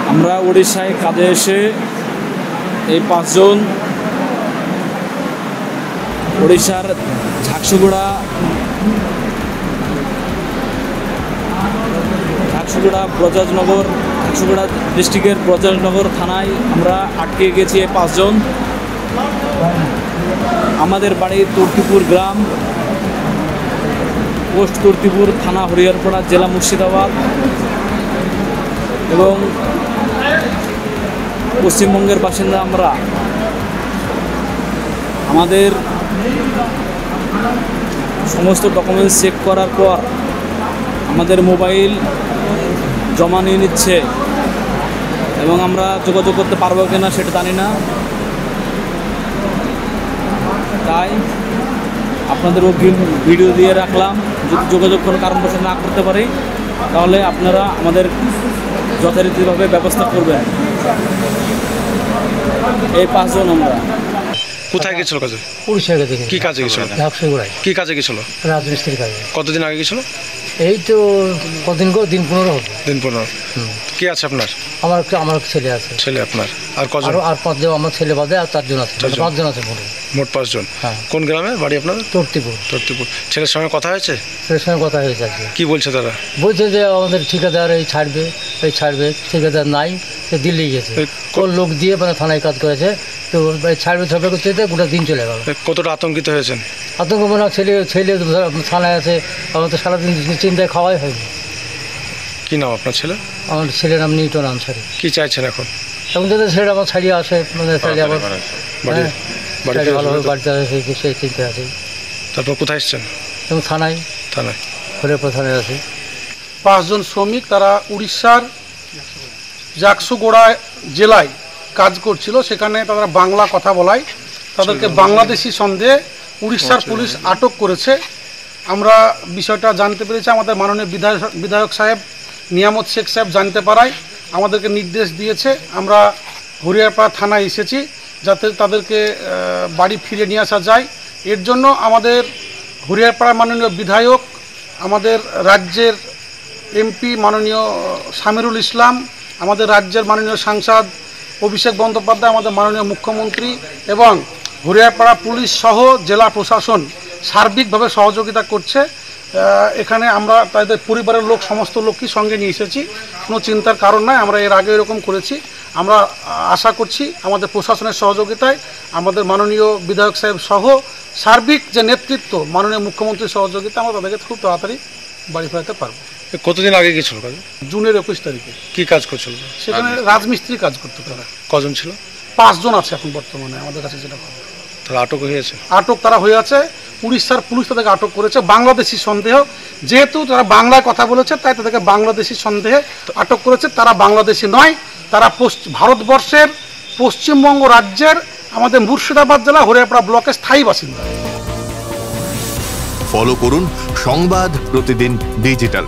আমরা উড়িষ্যায় কাজে এসে এই ৫ জন উড়িষ্যার ঝারসুগুড়া ব্রজরাজনগর ঝারসুগুড়া ডিস্ট্রিক্টের ব্রজরাজনগর থানায় আমরা আটকে গেছি। এই ৫ জন আমাদের বাড়ি তুর্তিপুর গ্রাম, পোস্ট তুর্তিপুর, থানা হরিহরপাড়া, জেলা মুর্শিদাবাদ এবং পশ্চিমবঙ্গের বাসিন্দা আমরা। আমাদের সমস্ত ডকুমেন্টস চেক করার পর আমাদের মোবাইল জমা নিয়ে নিচ্ছে এবং আমরা যোগাযোগ করতে পারবো কিনা সেটা জানি না। তাই আপনাদের অগ্রিম ভিডিও দিয়ে রাখলাম, যদি যোগাযোগ কোনো কারণবশত না করতে পারি তাহলে আপনারা আমাদের যথারীতিভাবে ব্যবস্থা করবেন। এই ৫ জন আমরা। কোথায় গেছিল কাজে? উড়িষ্যায় গেছে। কি কাজে গেছিল? ঝারসুগুড়ায়। কি কাজে গেছিল? রাজমিস্ত্রি কাজে। কতদিন আগে গেছিল? এই তো কদিন করে, দিন 15 হবে। দিন 15। কি আছে আপনার? আমার ছেলে আছে। ছেলে আপনার? আর কজন? আর 5 জন, আমার ছেলে বাদে আর 4 জন আছে। 5 জন আছে মোট 5 জন। হ্যাঁ। কোন গ্রামে বাড়ি আপনার? তুর্তিপুর। ছেলের সঙ্গে কথা হয়েছে? ছেলের সঙ্গে কথা হয়েছে আজকে। কি বলছে তারা? বলছে যে আমাদের ঠিকাদার এই ছাড়বে, ঠিকাদার নাই, সে দিল্লি গেছে। কোন লোক দিয়ে মানে থানায় কাজ করেছে, তো ছাড়বে করতে গোটা দিন চলে গেল। কতটা আতঙ্কিত হয়েছেন? আতঙ্ক মনে হয়, ছেলে থানায় আছে, আমার তো সারাদিন চিন্তায় খাওয়াই হয়নি। কি নাম আপনার ছেলে? আমার ছেলের নাম নিউটন আনসারি। কি চাইছেন এখন? এখন যদি ছেলেটা আমার ছাড়িয়ে আসে, মানে ছাড়িয়ে আবার ভালোভাবে বাড়িতে আসে, সেই চিন্তা আছে। তারপর কোথায় এসছেন? এবং থানায় হরিহরপাড়া থানায় আছে। ৫ জন শ্রমিক, তারা উড়িষ্যার ঝারসুগুড়া জেলায় কাজ করছিল। সেখানে তারা বাংলা কথা বলায় তাদেরকে বাংলাদেশি সন্দেহে উড়িষ্যার পুলিশ আটক করেছে। আমরা বিষয়টা জানতে পেরেছি, আমাদের মাননীয় বিধায়ক সাহেব নিয়ামত শেখ সাহেব জানতে পারায় আমাদেরকে নির্দেশ দিয়েছে। আমরা হরিহরপাড়া থানায় এসেছি যাতে তাদেরকে বাড়ি ফিরে নিয়ে আসা যায়। এর জন্য আমাদের হরিহরপাড়ার মাননীয় বিধায়ক, আমাদের রাজ্যের এমপি মাননীয় সামিরুল ইসলাম, আমাদের রাজ্যের মাননীয় সাংসদ অভিষেক বন্দ্যোপাধ্যায়, আমাদের মাননীয় মুখ্যমন্ত্রী এবং হরিহরপাড়া পুলিশ সহ জেলা প্রশাসন সার্বিকভাবে সহযোগিতা করছে। এখানে আমরা তাদের পরিবারের লোক, সমস্ত লোককেই সঙ্গে নিয়ে এসেছি। কোনো চিন্তার কারণ নয়, আমরা এর আগে এরকম করেছি। আমরা আশা করছি আমাদের প্রশাসনের সহযোগিতায়, আমাদের মাননীয় বিধায়ক সাহেব সহ সার্বিক যে নেতৃত্ব, মাননীয় মুখ্যমন্ত্রীর সহযোগিতা, আমরা তাদেরকে খুব তাড়াতাড়ি বাড়ি ফেরাতে পারবো। কতদিন আগে গেছিল কাজে? জুনের 21 তারিখে। কি কাজ করছিল? সেখানে রাজমিস্ত্রি কাজ করতে। তারা কজন ছিল? 5 জন আছে এখন বর্তমানে আমাদের কাছে যেটা খবর। তারা আটক হয়েছে? আটক তারা হয়ে আছে। উড়িষ্যার পুলিশ তাদেরকে আটক করেছে বাংলাদেশি সন্দেহ। যেহেতু তারা বাংলায় কথা বলেছে তাই তাদেরকে বাংলাদেশি সন্দেহে আটক করেছে। তারা বাংলাদেশি নয়, তারা ভারতবর্ষের পশ্চিমবঙ্গ রাজ্যের আমাদের মুর্শিদাবাদ জেলা হরিহরপাড়া ব্লকের স্থায়ী বাসিন্দা। ফলো করুন সংবাদ প্রতিদিন ডিজিটাল।